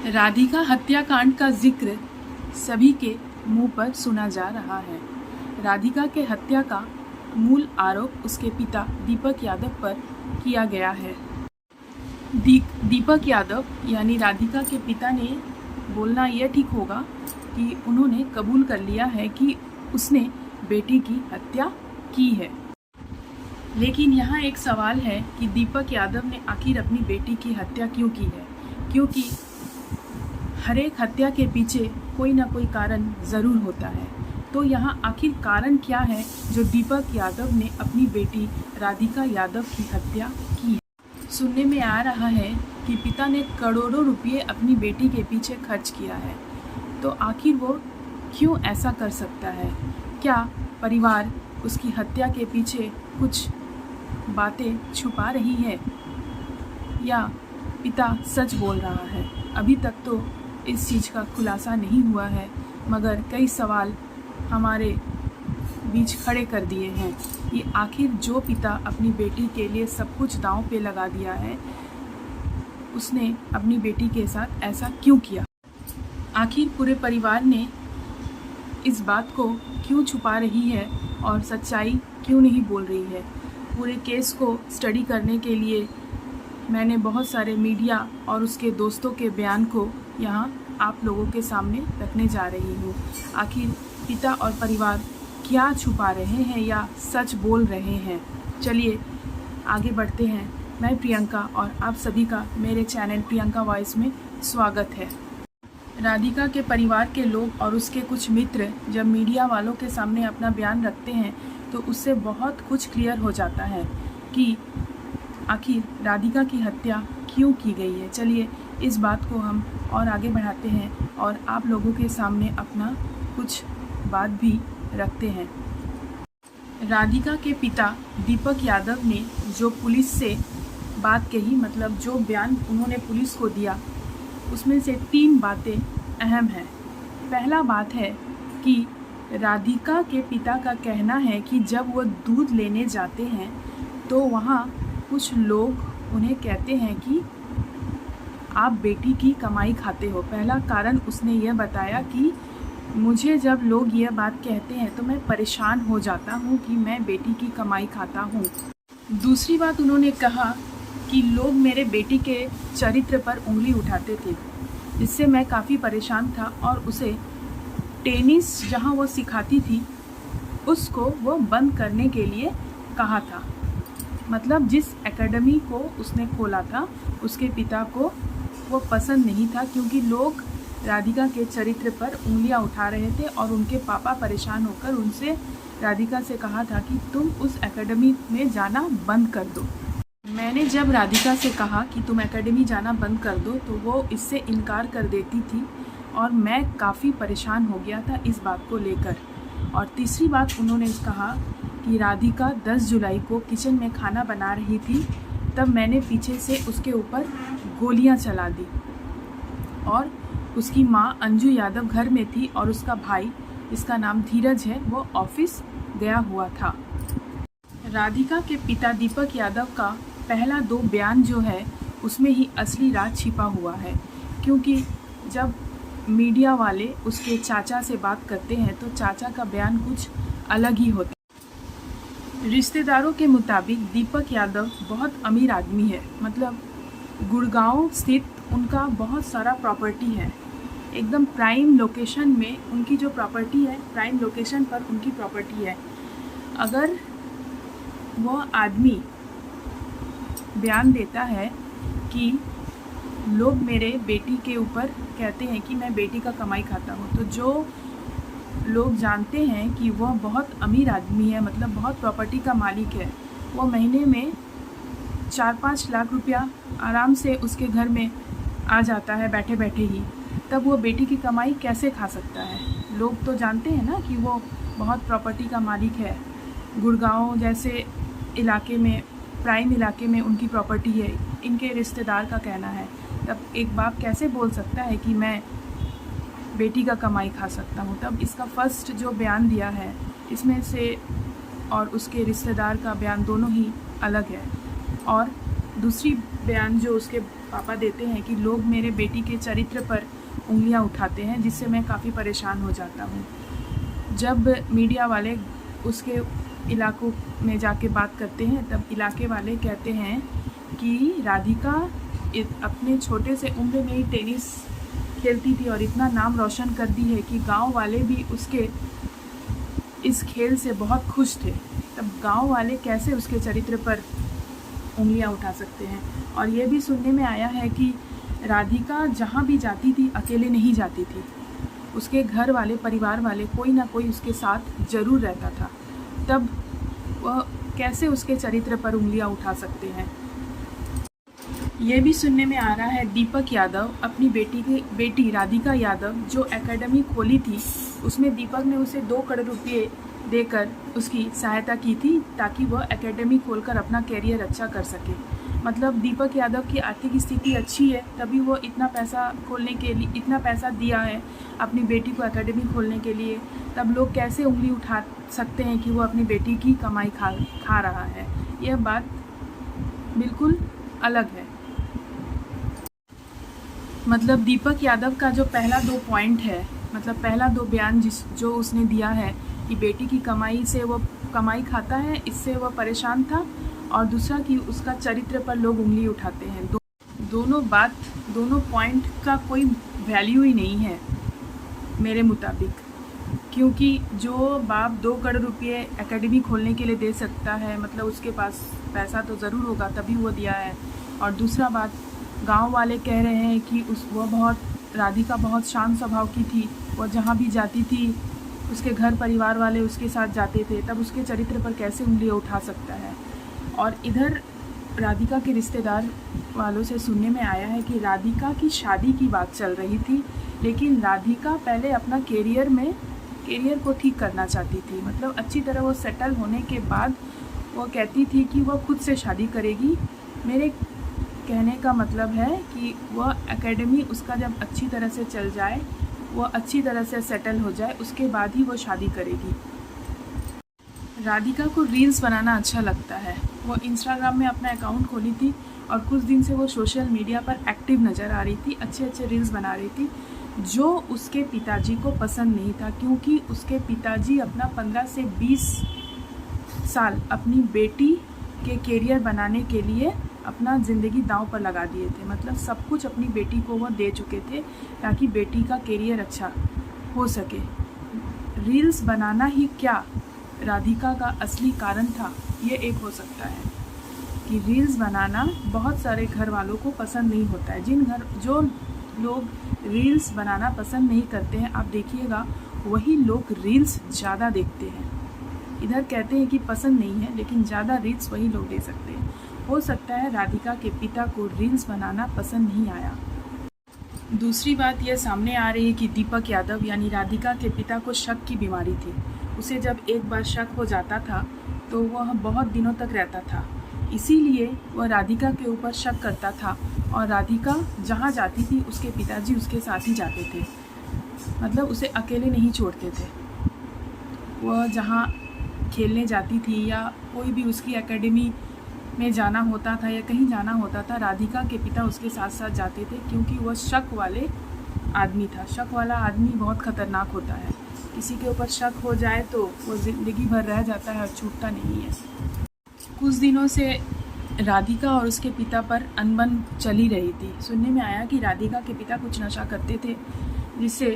राधिका हत्याकांड का जिक्र सभी के मुंह पर सुना जा रहा है। राधिका के हत्या का मूल आरोप उसके पिता दीपक यादव पर किया गया है। दीपक यादव यानी राधिका के पिता ने बोलना यह ठीक होगा कि उन्होंने कबूल कर लिया है कि उसने बेटी की हत्या की है। लेकिन यहाँ एक सवाल है कि दीपक यादव ने आखिर अपनी बेटी की हत्या क्यों की है, क्योंकि हर एक हत्या के पीछे कोई ना कोई कारण ज़रूर होता है। तो यहाँ आखिर कारण क्या है जो दीपक यादव ने अपनी बेटी राधिका यादव की हत्या की है। सुनने में आ रहा है कि पिता ने करोड़ों रुपये अपनी बेटी के पीछे खर्च किया है। तो आखिर वो क्यों ऐसा कर सकता है? क्या परिवार उसकी हत्या के पीछे कुछ बातें छुपा रही है या पिता सच बोल रहा है? अभी तक तो इस चीज़ का खुलासा नहीं हुआ है, मगर कई सवाल हमारे बीच खड़े कर दिए हैं कि आखिर जो पिता अपनी बेटी के लिए सब कुछ दांव पे लगा दिया है, उसने अपनी बेटी के साथ ऐसा क्यों किया? आखिर पूरे परिवार ने इस बात को क्यों छुपा रही है और सच्चाई क्यों नहीं बोल रही है? पूरे केस को स्टडी करने के लिए मैंने बहुत सारे मीडिया और उसके दोस्तों के बयान को यहाँ आप लोगों के सामने रखने जा रही हूँ। आखिर पिता और परिवार क्या छुपा रहे हैं या सच बोल रहे हैं? चलिए आगे बढ़ते हैं। मैं प्रियंका और आप सभी का मेरे चैनल प्रियंका वॉइस में स्वागत है। राधिका के परिवार के लोग और उसके कुछ मित्र जब मीडिया वालों के सामने अपना बयान रखते हैं तो उससे बहुत कुछ क्लियर हो जाता है कि आखिर राधिका की हत्या क्यों की गई है। चलिए इस बात को हम और आगे बढ़ाते हैं और आप लोगों के सामने अपना कुछ बात भी रखते हैं। राधिका के पिता दीपक यादव ने जो पुलिस से बात कही, मतलब जो बयान उन्होंने पुलिस को दिया, उसमें से 3 बातें अहम हैं। पहला बात है कि राधिका के पिता का कहना है कि जब वो दूध लेने जाते हैं तो वहाँ कुछ लोग उन्हें कहते हैं कि आप बेटी की कमाई खाते हो। पहला कारण उसने यह बताया कि मुझे जब लोग यह बात कहते हैं तो मैं परेशान हो जाता हूँ कि मैं बेटी की कमाई खाता हूँ। दूसरी बात उन्होंने कहा कि लोग मेरे बेटी के चरित्र पर उंगली उठाते थे, जिससे मैं काफ़ी परेशान था और उसे टेनिस जहाँ वो सिखाती थी उसको वो बंद करने के लिए कहा था। मतलब जिस एकेडमी को उसने खोला था उसके पिता को वो पसंद नहीं था, क्योंकि लोग राधिका के चरित्र पर उंगलियां उठा रहे थे और उनके पापा परेशान होकर उनसे राधिका से कहा था कि तुम उस एकेडमी में जाना बंद कर दो। मैंने जब राधिका से कहा कि तुम एकेडमी जाना बंद कर दो तो वो इससे इनकार कर देती थी और मैं काफ़ी परेशान हो गया था इस बात को लेकर। और तीसरी बात उन्होंने कहा कि राधिका 10 जुलाई को किचन में खाना बना रही थी, तब मैंने पीछे से उसके ऊपर गोलियां चला दी और उसकी माँ अंजू यादव घर में थी और उसका भाई, जिसका नाम धीरज है, वो ऑफिस गया हुआ था। राधिका के पिता दीपक यादव का पहला 2 बयान जो है उसमें ही असली राज छिपा हुआ है, क्योंकि जब मीडिया वाले उसके चाचा से बात करते हैं तो चाचा का बयान कुछ अलग ही होता है। रिश्तेदारों के मुताबिक दीपक यादव बहुत अमीर आदमी है, मतलब गुड़गांव स्थित उनका बहुत सारा प्रॉपर्टी है। एकदम प्राइम लोकेशन में उनकी जो प्रॉपर्टी है, प्राइम लोकेशन पर उनकी प्रॉपर्टी है। अगर वो आदमी बयान देता है कि लोग मेरे बेटी के ऊपर कहते हैं कि मैं बेटी का कमाई खाता हूँ, तो जो लोग जानते हैं कि वह बहुत अमीर आदमी है, मतलब बहुत प्रॉपर्टी का मालिक है, वो महीने में 4-5 लाख रुपया आराम से उसके घर में आ जाता है बैठे बैठे ही, तब वो बेटी की कमाई कैसे खा सकता है? लोग तो जानते हैं ना कि वो बहुत प्रॉपर्टी का मालिक है। गुड़गांव जैसे इलाके में, प्राइम इलाके में उनकी प्रॉपर्टी है, इनके रिश्तेदार का कहना है। तब एक बाप कैसे बोल सकता है कि मैं बेटी का कमाई खा सकता हूँ? तब इसका फर्स्ट जो बयान दिया है इसमें से और उसके रिश्तेदार का बयान दोनों ही अलग है। और दूसरी बयान जो उसके पापा देते हैं कि लोग मेरे बेटी के चरित्र पर उंगलियां उठाते हैं, जिससे मैं काफ़ी परेशान हो जाता हूँ। जब मीडिया वाले उसके इलाकों में जाके बात करते हैं, तब इलाके वाले कहते हैं कि राधिका अपने छोटे से उम्र में ही टेनिस खेलती थी और इतना नाम रोशन कर दी है कि गांव वाले भी उसके इस खेल से बहुत खुश थे। तब गांव वाले कैसे उसके चरित्र पर उंगलियां उठा सकते हैं। और ये भी सुनने में आया है कि राधिका जहाँ भी जाती थी अकेले नहीं जाती थी, उसके घर वाले, परिवार वाले, कोई ना कोई उसके साथ ज़रूर रहता था। तब वह कैसे उसके चरित्र पर उंगलियां उठा सकते हैं। ये भी सुनने में आ रहा है दीपक यादव अपनी बेटी राधिका यादव जो एकेडमी खोली थी, उसमें दीपक ने उसे 2 करोड़ रुपये देकर उसकी सहायता की थी ताकि वह एकेडमी खोलकर अपना कैरियर अच्छा कर सके। मतलब दीपक यादव की आर्थिक स्थिति अच्छी है, तभी वो इतना पैसा खोलने के लिए इतना पैसा दिया है अपनी बेटी को एकेडमी खोलने के लिए। तब लोग कैसे उंगली उठा सकते हैं कि वो अपनी बेटी की कमाई खा रहा है। यह बात बिल्कुल अलग है। मतलब दीपक यादव का जो पहला 2 पॉइंट है, मतलब पहला 2 बयान जो उसने दिया है कि बेटी की कमाई से वो कमाई खाता है, इससे वह परेशान था, और दूसरा कि उसका चरित्र पर लोग उंगली उठाते हैं। दोनों पॉइंट का कोई वैल्यू ही नहीं है मेरे मुताबिक, क्योंकि जो बाप 2 करोड़ रुपये एकेडमी खोलने के लिए दे सकता है, मतलब उसके पास पैसा तो ज़रूर होगा तभी वो दिया है। और दूसरा बात, गांव वाले कह रहे हैं कि राधिका बहुत शांत स्वभाव की थी, वो जहाँ भी जाती थी उसके घर परिवार वाले उसके साथ जाते थे, तब उसके चरित्र पर कैसे उंगलियां उठा सकता है। और इधर राधिका के रिश्तेदार वालों से सुनने में आया है कि राधिका की शादी की बात चल रही थी, लेकिन राधिका पहले अपना कैरियर को ठीक करना चाहती थी। मतलब अच्छी तरह वो सेटल होने के बाद वो कहती थी कि वह खुद से शादी करेगी। मेरे कहने का मतलब है कि वह एकेडमी उसका जब अच्छी तरह से चल जाए, वह अच्छी तरह से सेटल हो जाए, उसके बाद ही वो शादी करेगी। राधिका को रील्स बनाना अच्छा लगता है। वो इंस्टाग्राम में अपना अकाउंट खोली थी और कुछ दिन से वो सोशल मीडिया पर एक्टिव नज़र आ रही थी, अच्छे रील्स बना रही थी, जो उसके पिताजी को पसंद नहीं था, क्योंकि उसके पिताजी अपना 15 से 20 साल अपनी बेटी के कैरियर बनाने के लिए अपना ज़िंदगी दांव पर लगा दिए थे। मतलब सब कुछ अपनी बेटी को वो दे चुके थे ताकि बेटी का कैरियर अच्छा हो सके। रील्स बनाना ही क्या राधिका का असली कारण था, ये एक हो सकता है कि रील्स बनाना बहुत सारे घर वालों को पसंद नहीं होता है। जो लोग रील्स बनाना पसंद नहीं करते हैं, आप देखिएगा वही लोग रील्स ज़्यादा देखते हैं। इधर कहते हैं कि पसंद नहीं है, लेकिन ज़्यादा रील्स वही लोग देख सकते हैं। हो सकता है राधिका के पिता को रील्स बनाना पसंद नहीं आया। दूसरी बात यह सामने आ रही है कि दीपक यादव यानी राधिका के पिता को शक की बीमारी थी। उसे जब एक बार शक हो जाता था तो वह बहुत दिनों तक रहता था, इसीलिए वह राधिका के ऊपर शक करता था और राधिका जहाँ जाती थी उसके पिताजी उसके साथ ही जाते थे। मतलब उसे अकेले नहीं छोड़ते थे। वह जहाँ खेलने जाती थी या कोई भी उसकी एकेडमी में जाना होता था या कहीं जाना होता था, राधिका के पिता उसके साथ साथ जाते थे, क्योंकि वह शक वाले आदमी था। शक वाला आदमी बहुत ख़तरनाक होता है। किसी के ऊपर शक हो जाए तो वो ज़िंदगी भर रह जाता है और छूटता नहीं है। कुछ दिनों से राधिका और उसके पिता पर अनबन चली रही थी। सुनने में आया कि राधिका के पिता कुछ नशा करते थे, जिससे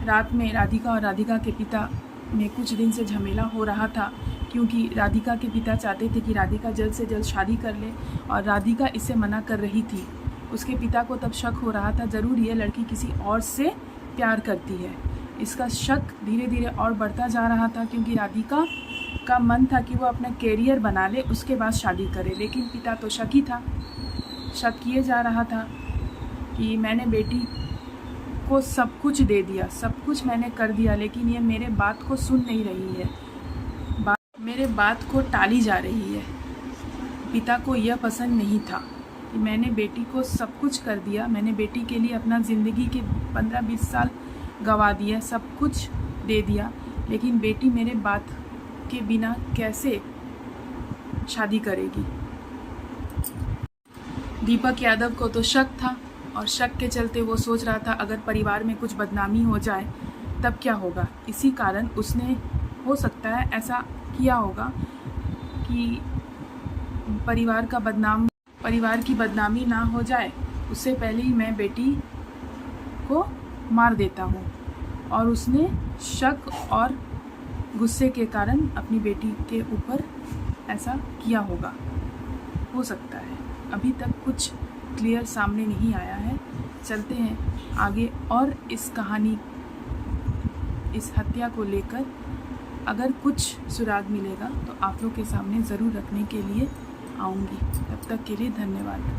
रात में राधिका और राधिका के पिता में कुछ दिन से झमेला हो रहा था, क्योंकि राधिका के पिता चाहते थे कि राधिका जल्द से जल्द शादी कर ले और राधिका इसे मना कर रही थी। उसके पिता को तब शक हो रहा था, ज़रूर ये लड़की किसी और से प्यार करती है। इसका शक धीरे धीरे और बढ़ता जा रहा था, क्योंकि राधिका का मन था कि वो अपना कैरियर बना ले, उसके बाद शादी करे। लेकिन पिता तो शकी था, शक किए जा रहा था कि मैंने बेटी को सब कुछ दे दिया, सब कुछ मैंने कर दिया, लेकिन ये मेरे बात को सुन नहीं रही है, मेरे बात को टाली जा रही है। पिता को यह पसंद नहीं था कि मैंने बेटी को सब कुछ कर दिया, मैंने बेटी के लिए अपना ज़िंदगी के 15-20 साल गंवा दिया, सब कुछ दे दिया, लेकिन बेटी मेरे बात के बिना कैसे शादी करेगी। दीपक यादव को तो शक था और शक के चलते वो सोच रहा था अगर परिवार में कुछ बदनामी हो जाए तब क्या होगा। इसी कारण उसने हो सकता है ऐसा किया होगा कि परिवार की बदनामी ना हो जाए, उससे पहले ही मैं बेटी को मार देता हूँ। और उसने शक और गुस्से के कारण अपनी बेटी के ऊपर ऐसा किया होगा, हो सकता है। अभी तक कुछ क्लियर सामने नहीं आया है। चलते हैं आगे और इस कहानी, इस हत्या को लेकर अगर कुछ सुराग मिलेगा तो आप लोग के सामने ज़रूर रखने के लिए आऊँगी। तब तक के लिए धन्यवाद।